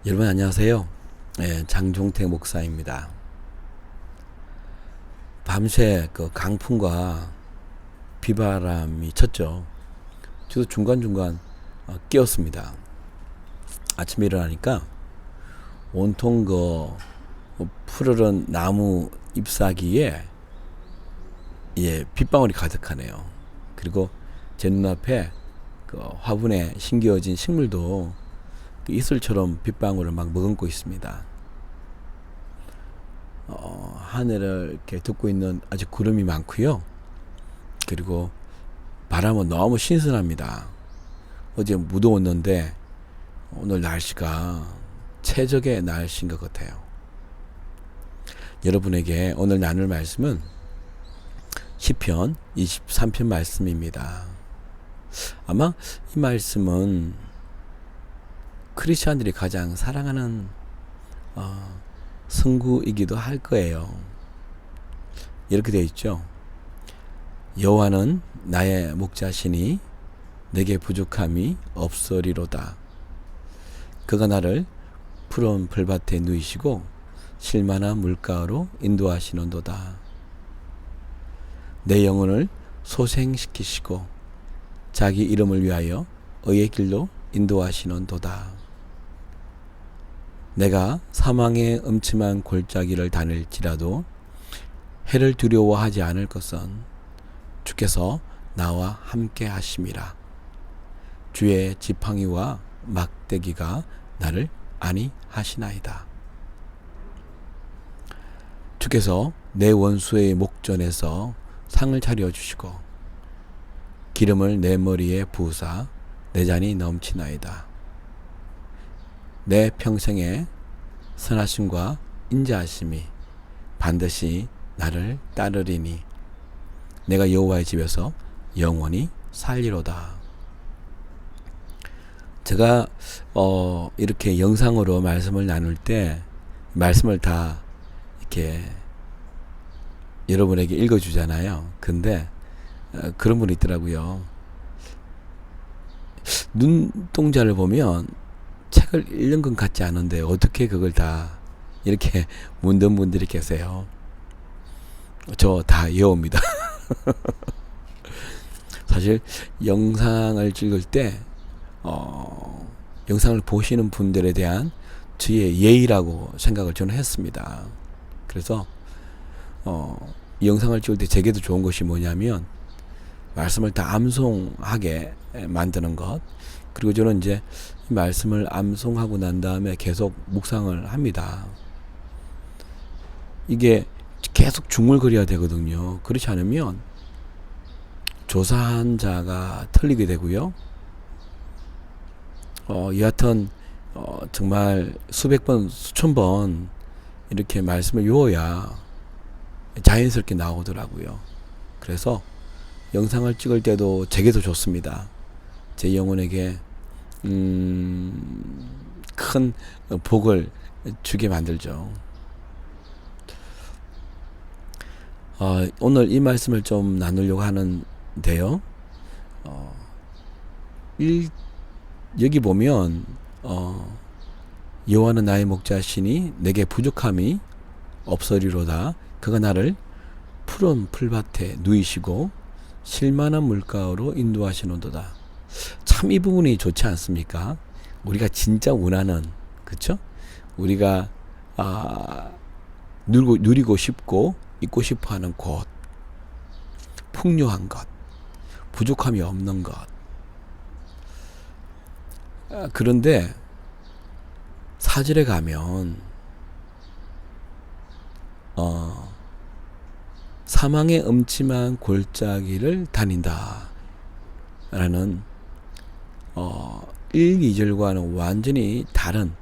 여러분 안녕하세요. 장종태 목사입니다. 밤새 그 강풍과 비바람이 쳤죠. 저도 중간중간 깨었습니다. 아침에 일어나니까 온통 푸르른 나무 잎사귀에 빗방울이 가득하네요. 그리고 제 눈앞에 그 화분에 심겨진 식물도 이슬처럼 빗방울을 막 머금고 있습니다. 하늘을 이렇게 덮고 있는 아주 구름이 많고요. 그리고 바람은 너무 신선합니다. 어제 무더웠는데 오늘 날씨가 최적의 날씨인 것 같아요. 여러분에게 오늘 나눌 말씀은 시편 23편 말씀입니다. 아마 이 말씀은 크리스천들이 가장 사랑하는 성구이기도 할 거예요. 이렇게 되어 있죠. 여호와는 나의 목자시니 내게 부족함이 없으리로다. 그가 나를 푸른 풀밭에 누이시고 실만한 물가로 인도하시는도다. 내 영혼을 소생시키시고 자기 이름을 위하여 의의 길로 인도하시는도다. 내가 사망의 음침한 골짜기를 다닐지라도 해를 두려워하지 않을 것은 주께서 나와 함께 하심이라. 주의 지팡이와 막대기가 나를 안위하시나이다. 주께서 내 원수의 목전에서 상을 차려주시고 기름을 내 머리에 부으사 내 잔이 넘치나이다. 내 평생의 선하심과 인자하심이 반드시 나를 따르리니 내가 여호와의 집에서 영원히 살리로다. 제가 이렇게 영상으로 말씀을 나눌 때 말씀을 다 이렇게 여러분에게 읽어주잖아요. 근데 그런 분이 있더라고요. 눈동자를 보면 책을 읽는 것 같지 않은데 어떻게 그걸 다 이렇게 묻는 분들이 계세요. 저 다 외웁니다. 사실 영상을 찍을 때 영상을 보시는 분들에 대한 저의 예의라고 생각을 저는 했습니다. 그래서 이 영상을 찍을 때 제게도 좋은 것이 뭐냐면 말씀을 다 암송하게 만드는 것. 그리고 저는 이제 이 말씀을 암송하고 난 다음에 계속 묵상을 합니다. 이게 계속 중얼거려야 되거든요. 그렇지 않으면 조사한 자가 틀리게 되고요. 여하튼 정말 수백 번, 수천 번 이렇게 말씀을 외워야 자연스럽게 나오더라고요. 그래서 영상을 찍을 때도 제게도 좋습니다. 제 영혼에게 큰 복을 주게 만들죠. 오늘 이 말씀을 좀 나누려고 하는데요. 여기 보면 여호와는 나의 목자시니 내게 부족함이 없으리로다. 그가 나를 푸른 풀밭에 누이시고 실만한 물가로 인도하시는도다. 참 이 부분이 좋지 않습니까? 우리가 진짜 원하는, 그쵸? 우리가 누리고 싶고 있고 싶어하는 곳, 풍요한 것, 부족함이 없는 것. 그런데 4절에 가면 사망의 음침한 골짜기를 다닌다 라는 1, 2절과는 완전히 다른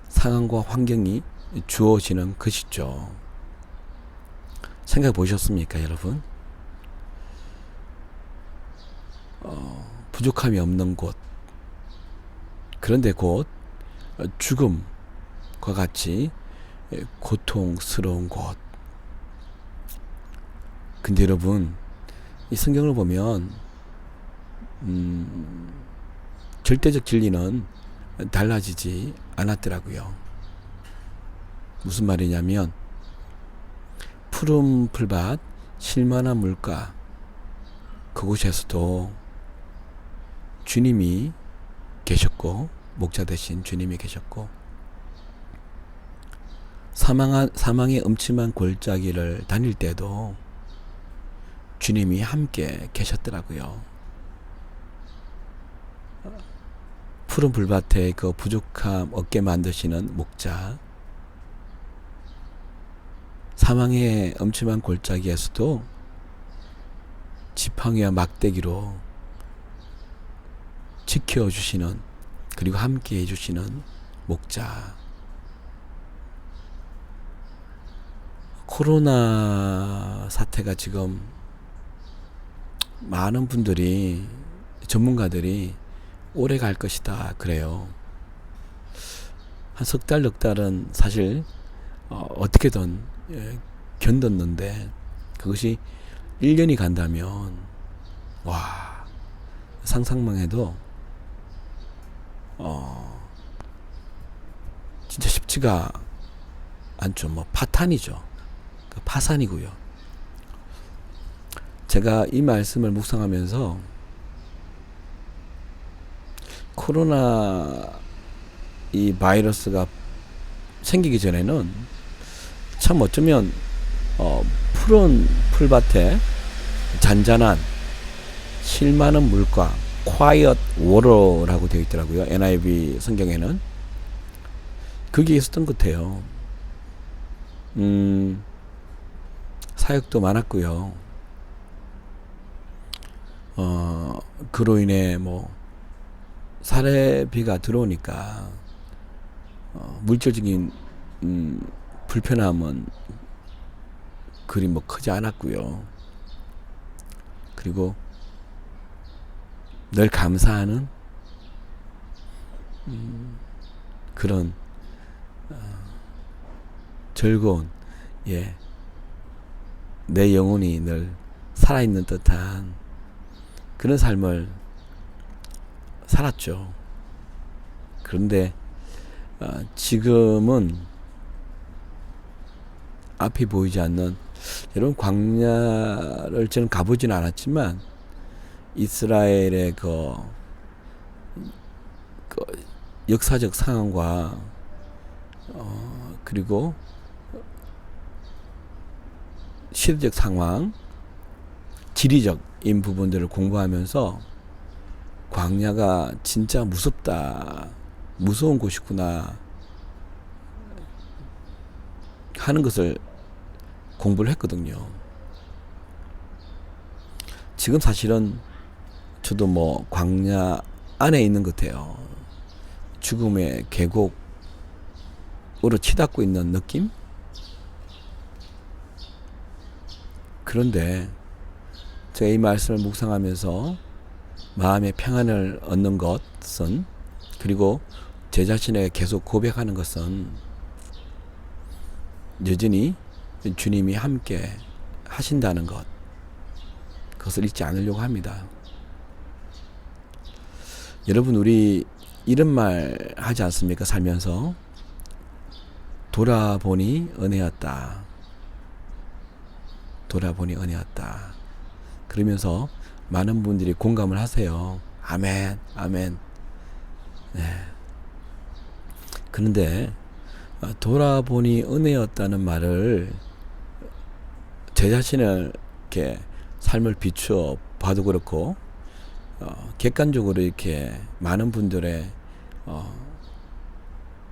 상황과 환경이 주어지는 것이죠. 생각해 보셨습니까, 여러분? 부족함이 없는 곳, 그런데 곧 죽음과 같이 고통스러운 곳. 근데 여러분, 이 성경을 보면 절대적 진리는 달라지지 않았더라고요. 무슨 말이냐면 푸른 풀밭 실만한 물가 그곳에서도 주님이 계셨고 목자 대신 주님이 계셨고 사망의 음침한 골짜기를 다닐 때도 주님이 함께 계셨더라고요. 푸른 풀밭에 그 부족함 없게 만드시는 목자, 사망의 음침한 골짜기에서도 지팡이와 막대기로 지켜주시는, 그리고 함께 해주시는 목자. 코로나 사태가 지금 많은 분들이, 전문가들이 오래 갈 것이다 그래요. 한 석 달, 넉 달은 사실 어떻게든 견뎠는데 그것이 1년이 간다면 와, 상상만 해도 진짜 쉽지가 않죠. 뭐 파탄이죠. 파산이고요. 제가 이 말씀을 묵상하면서 코로나 이 바이러스가 생기기 전에는 참 어쩌면 푸른 풀밭에 잔잔한 실 많은 물가, quiet water라고 되어 있더라고요. NIV 성경에는 그게 있었던 것 같아요. 사역도 많았고요. 그로 인해 뭐 사례비가 들어오니까 물질적인 불편함은 그리 뭐 크지 않았고요. 그리고 늘 감사하는 그런 즐거운, 내 영혼이 늘 살아있는 듯한 그런 삶을 살았죠. 그런데 지금은 앞이 보이지 않는, 여러분 광야를 저는 가보지는 않았지만 이스라엘의 그 역사적 상황과 그리고 시대적 상황, 지리적인 부분들을 공부하면서 광야가 진짜 무섭다, 무서운 곳이구나 하는 것을 공부를 했거든요. 지금 사실은 저도 뭐 광야 안에 있는 것 같아요. 죽음의 계곡으로 치닫고 있는 느낌? 그런데 제가 이 말씀을 묵상하면서 마음의 평안을 얻는 것은, 그리고 제 자신에게 계속 고백하는 것은 여전히 주님이 함께 하신다는 것, 그것을 잊지 않으려고 합니다. 여러분, 우리 이런 말 하지 않습니까? 살면서 돌아보니 은혜였다, 돌아보니 은혜였다. 그러면서 많은 분들이 공감을 하세요. 아멘, 아멘. 네. 그런데 돌아보니 은혜였다는 말을 제 자신을 이렇게 삶을 비추어 봐도 그렇고 객관적으로 이렇게 많은 분들의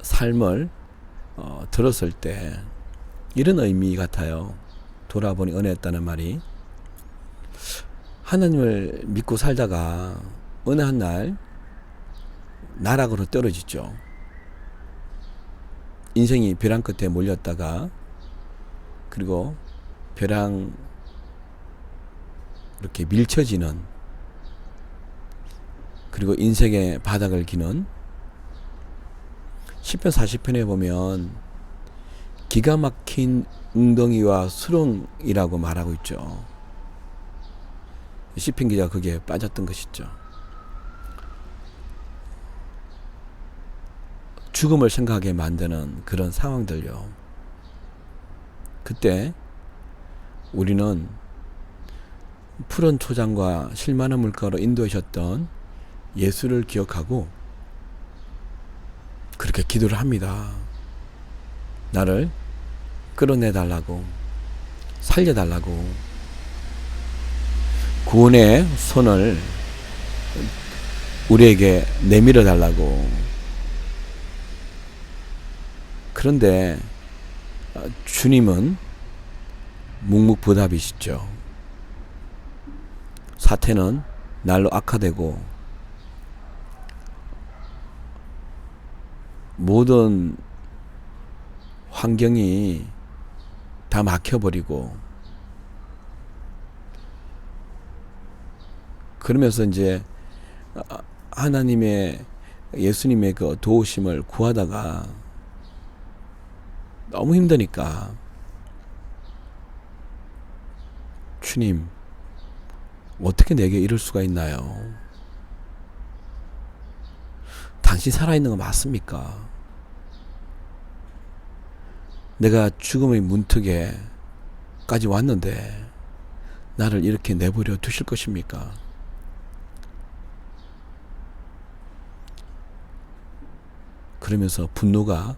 삶을 들었을 때 이런 의미 같아요. 돌아보니 은혜였다는 말이, 하나님을 믿고 살다가 어느 한 날 나락으로 떨어지죠. 인생이 벼랑 끝에 몰렸다가, 그리고 벼랑 이렇게 밀쳐지는, 그리고 인생의 바닥을 기는, 시편 40편에 보면 기가 막힌 웅덩이와 수렁이라고 말하고 있죠. 시편 기자가 거기에 빠졌던 것이죠. 죽음을 생각하게 만드는 그런 상황들요. 그때 우리는 푸른 초장과 실만한 물가로 인도하셨던 예수를 기억하고 그렇게 기도를 합니다. 나를 끌어내달라고, 살려달라고, 구원의 손을 우리에게 내밀어 달라고. 그런데 주님은 묵묵부답이시죠. 사태는 날로 악화되고 모든 환경이 다 막혀버리고 그러면서 이제 하나님의 예수님의 그 도우심을 구하다가 너무 힘드니까 주님 어떻게 내게 이럴 수가 있나요? 당신 살아있는 거 맞습니까? 내가 죽음의 문턱에까지 왔는데 나를 이렇게 내버려 두실 것입니까? 그러면서 분노가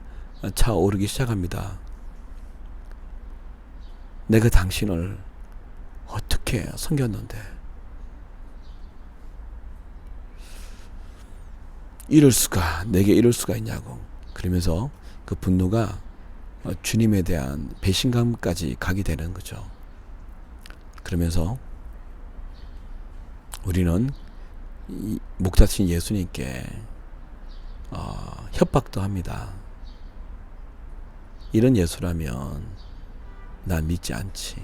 차오르기 시작합니다. 내가 당신을 어떻게 섬겼는데 내게 이럴 수가 있냐고. 그러면서 그 분노가 주님에 대한 배신감까지 가게 되는 거죠. 그러면서 우리는 목자신 예수님께 협박도 합니다. 이런 예수라면 난 믿지 않지.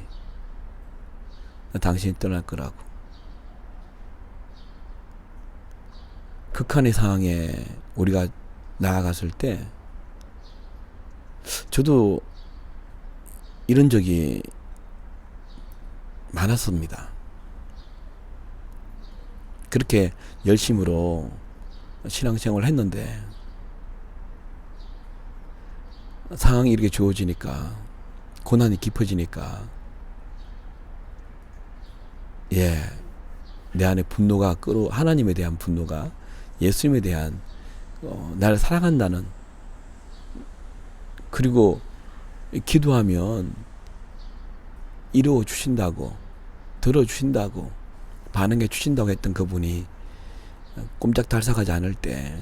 당신이 떠날 거라고. 극한의 상황에 우리가 나아갔을 때 저도 이런 적이 많았습니다. 그렇게 열심으로 신앙생활을 했는데 상황이 이렇게 좋아지니까 고난이 깊어지니까 내 안에 분노가 하나님에 대한 분노가 예수님에 대한 나를 사랑한다는 그리고 기도하면 이루어 주신다고 들어주신다고 반응해 주신다고 했던 그분이 꼼짝달싹하지 않을 때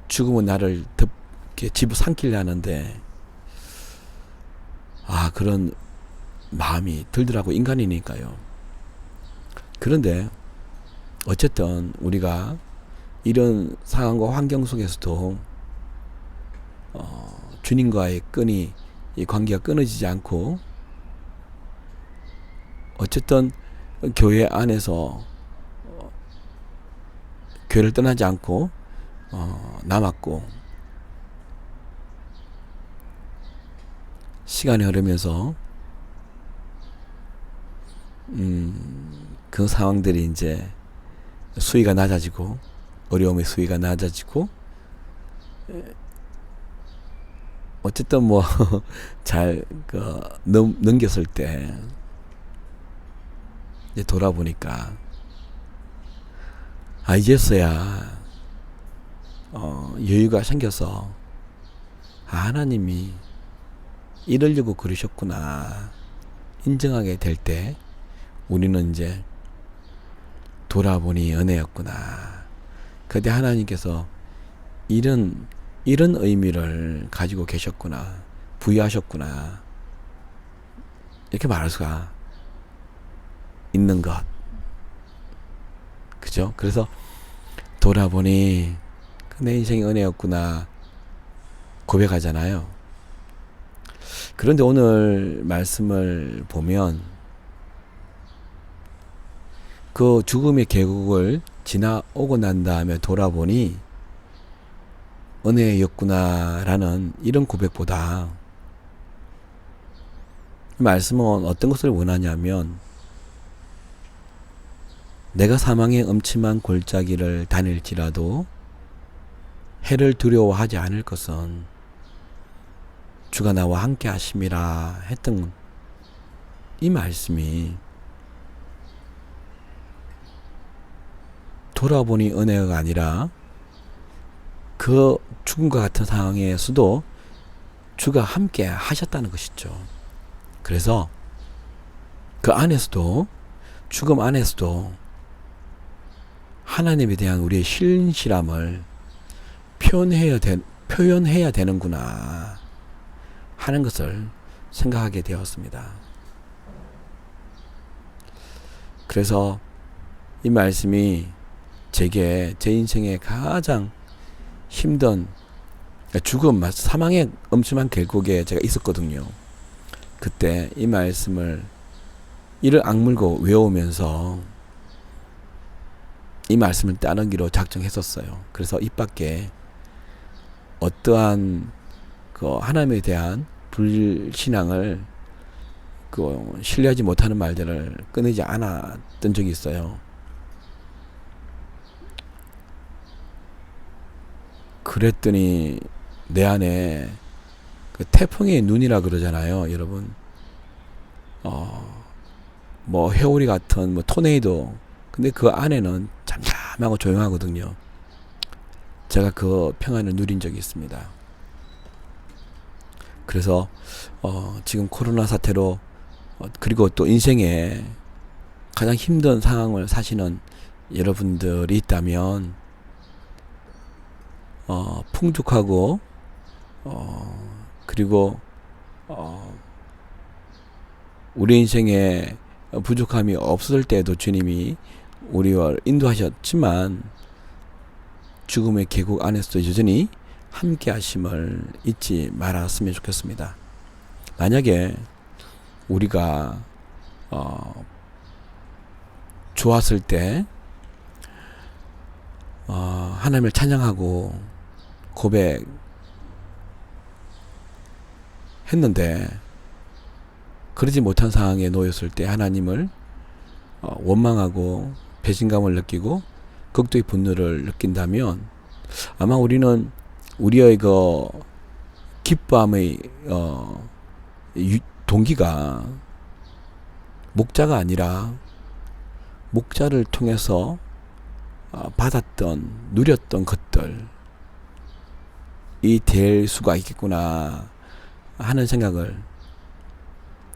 죽음은 나를 덮게 집어삼키려 하는데 그런 마음이 들더라고. 인간이니까요. 그런데 어쨌든 우리가 이런 상황과 환경 속에서도 주님과의 이 관계가 끊어지지 않고 어쨌든 교회 안에서 교회를 떠나지 않고 남았고 시간이 흐르면서 그 상황들이 이제 수위가 낮아지고 어려움의 수위가 낮아지고 어쨌든 뭐 잘 넘겼을 때 이제 돌아보니까 이제서야 여유가 생겨서 하나님이 이러려고 그러셨구나 인정하게 될 때 우리는 이제 돌아보니 은혜였구나. 그때 하나님께서 이런 의미를 가지고 계셨구나. 부여하셨구나. 이렇게 말할 수가 있는 것. 그죠? 그래서 돌아보니 내 인생이 은혜였구나 고백하잖아요. 그런데 오늘 말씀을 보면 그 죽음의 계곡을 지나오고 난 다음에 돌아보니 은혜였구나라는 이런 고백보다 이 말씀은 어떤 것을 원하냐면 내가 사망의 음침한 골짜기를 다닐지라도 해를 두려워하지 않을 것은 주가 나와 함께 하심이라 했던 이 말씀이 돌아보니 은혜가 아니라 그 죽음과 같은 상황에서도 주가 함께 하셨다는 것이죠. 그래서 그 안에서도, 죽음 안에서도 하나님에 대한 우리의 신실함을 표현해야 되는구나 하는 것을 생각하게 되었습니다. 그래서 이 말씀이 제게 제 인생의 가장 힘든 죽음, 사망의 엄청난 궤곡에 제가 있었거든요. 그때 이 말씀을 이를 악물고 외우면서 이 말씀을 따르기로 작정했었어요. 그래서 입 밖에 어떠한 그 하나님에 대한 불신앙을 신뢰하지 못하는 말들을 꺼내지 않았던 적이 있어요. 그랬더니 내 안에 그 태풍의 눈이라 그러잖아요, 여러분. 뭐 회오리 같은 뭐 토네이도. 근데 그 안에는 잠잠하고 조용하거든요. 제가 그 평안을 누린 적이 있습니다. 그래서 지금 코로나 사태로 그리고 또 인생에 가장 힘든 상황을 사시는 여러분들이 있다면 풍족하고 그리고 우리 인생에 부족함이 없을 때도 주님이 우리를 인도하셨지만 죽음의 계곡 안에서도 여전히 함께 하심을 잊지 말았으면 좋겠습니다. 만약에 우리가 좋았을 때 하나님을 찬양하고 고백했는데 그러지 못한 상황에 놓였을 때 하나님을 원망하고 배신감을 느끼고 극도의 분노를 느낀다면 아마 우리는 우리의 그 기뻐함의 동기가 목자가 아니라 목자를 통해서 받았던 누렸던 것들이 될 수가 있겠구나 하는 생각을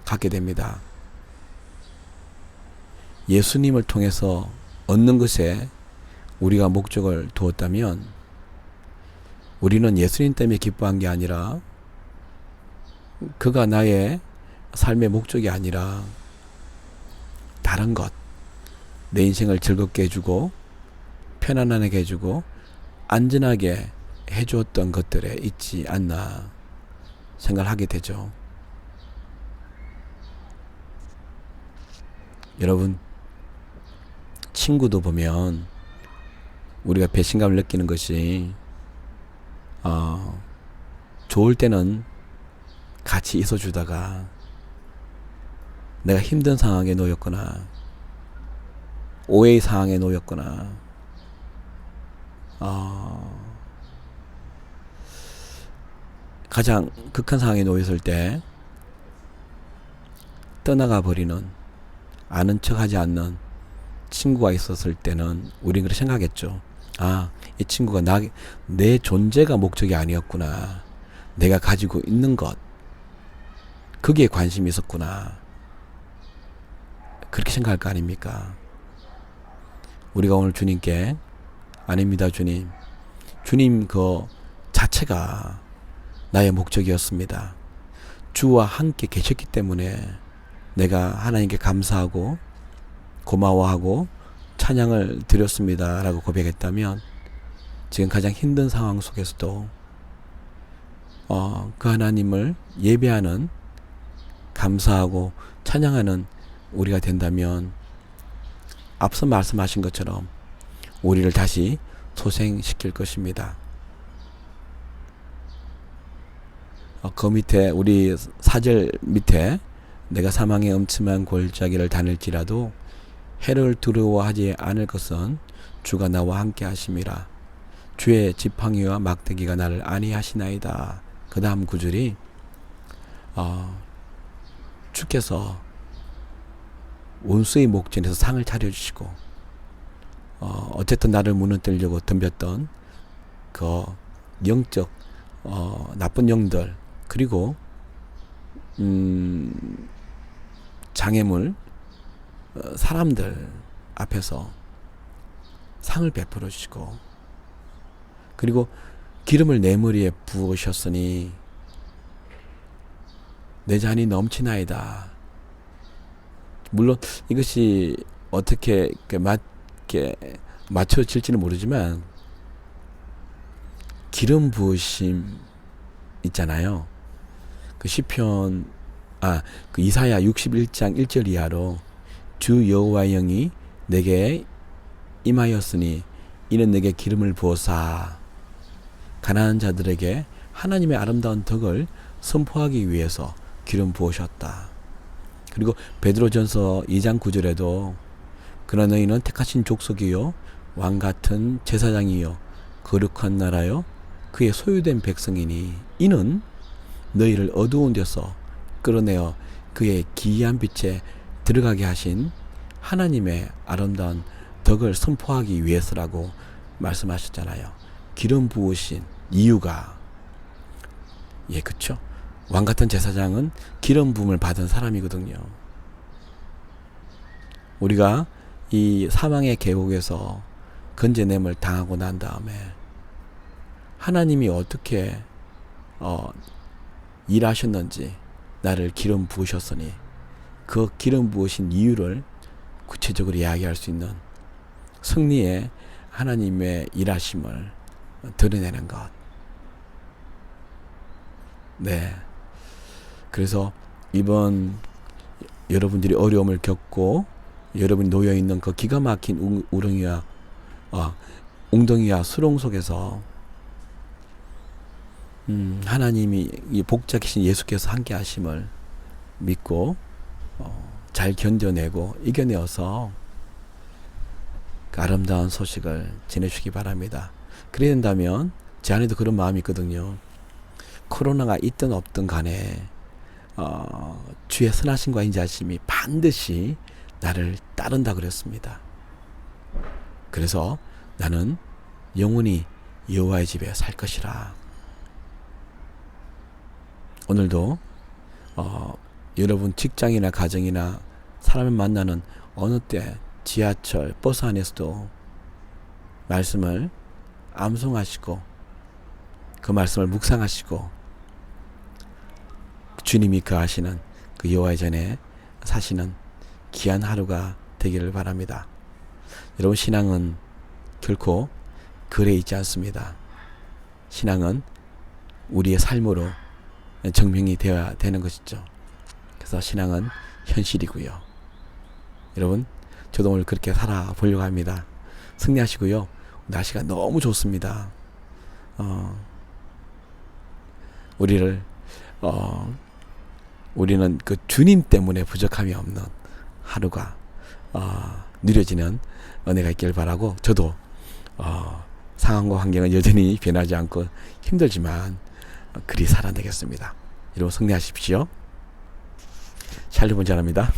갖게 됩니다. 예수님을 통해서 얻는 것에 우리가 목적을 두었다면 우리는 예수님 때문에 기뻐한 게 아니라 그가 나의 삶의 목적이 아니라 다른 것, 내 인생을 즐겁게 해주고 편안하게 해주고 안전하게 해주었던 것들에 있지 않나 생각을 하게 되죠. 여러분, 친구도 보면 우리가 배신감을 느끼는 것이 좋을 때는 같이 있어주다가 내가 힘든 상황에 놓였거나 오해의 상황에 놓였거나 가장 극한 상황에 놓였을 때 떠나가 버리는, 아는 척하지 않는 친구가 있었을 때는 우린 그렇게 생각했죠. 이 친구가 내 존재가 목적이 아니었구나. 내가 가지고 있는 것, 거기에 관심이 있었구나. 그렇게 생각할 거 아닙니까? 우리가 오늘 주님께 아닙니다, 주님. 주님 그 자체가 나의 목적이었습니다. 주와 함께 계셨기 때문에 내가 하나님께 감사하고 고마워하고 찬양을 드렸습니다 라고 고백했다면 지금 가장 힘든 상황 속에서도 그 하나님을 예배하는, 감사하고 찬양하는 우리가 된다면 앞서 말씀하신 것처럼 우리를 다시 소생시킬 것입니다. 그 밑에 우리 4절 밑에 내가 사망의 음침한 골짜기를 다닐지라도 해를 두려워하지 않을 것은 주가 나와 함께 하심이라. 주의 지팡이와 막대기가 나를 안위하시나이다. 그 다음 구절이 주께서 원수의 목전에서 상을 차려주시고 어쨌든 나를 무너뜨리려고 덤볐던 그 영적 나쁜 영들, 그리고 장애물 사람들 앞에서 상을 베풀어 주시고, 그리고 기름을 내 머리에 부으셨으니 내 잔이 넘치나이다. 물론 이것이 어떻게 맞게 맞춰질지는 모르지만 기름 부으심 있잖아요. 그 시편 그 이사야 61장 1절 이하로 주 여호와의 영이 내게 임하였으니 이는 내게 기름을 부어사 가난한 자들에게 하나님의 아름다운 덕을 선포하기 위해서 기름 부으셨다. 그리고 베드로전서 2장 9절에도 그러나 너희는 택하신 족속이요 왕 같은 제사장이요 거룩한 나라요 그의 소유된 백성이니 이는 너희를 어두운 데서 끌어내어 그의 기이한 빛에 들어가게 하신 하나님의 아름다운 덕을 선포하기 위해서라고 말씀하셨잖아요. 기름 부으신 이유가 그쵸? 왕 같은 제사장은 기름 부음을 받은 사람이거든요. 우리가 이 사망의 계곡에서 건져냄을 당하고 난 다음에 하나님이 어떻게 일하셨는지 나를 기름 부으셨으니 그 기름 부으신 이유를 구체적으로 이야기할 수 있는 승리의 하나님의 일하심을 드러내는 것. 네. 그래서 이번 여러분들이 어려움을 겪고 여러분이 놓여있는 그 기가 막힌 웅덩이와 수렁 속에서 하나님이 이 복자이신 예수께서 함께 하심을 믿고 잘 견뎌내고 이겨내어서 그 아름다운 소식을 전해주시기 바랍니다. 그래야 된다면 제 안에도 그런 마음이 있거든요. 코로나가 있든 없든 간에 주의 선하심과 인자하심이 반드시 나를 따른다 그랬습니다. 그래서 나는 영원히 여호와의 집에 살 것이라. 오늘도 여러분 직장이나 가정이나 사람을 만나는 어느 때 지하철, 버스 안에서도 말씀을 암송하시고 그 말씀을 묵상하시고 주님이 거하시는 그 여호와의 전에 사시는 귀한 하루가 되기를 바랍니다. 여러분, 신앙은 결코 글에 있지 않습니다. 신앙은 우리의 삶으로 증명이 되어야 되는 것이죠. 그래서 신앙은 현실이고요. 여러분, 저도 오늘 그렇게 살아보려고 합니다. 승리하시고요. 날씨가 너무 좋습니다. 우리는 그 주님 때문에 부족함이 없는 하루가 누려지는 은혜가 있길 바라고, 저도 상황과 환경은 여전히 변하지 않고 힘들지만 그리 살아내겠습니다. 여러분, 승리하십시오. 샬롬을 전합니다.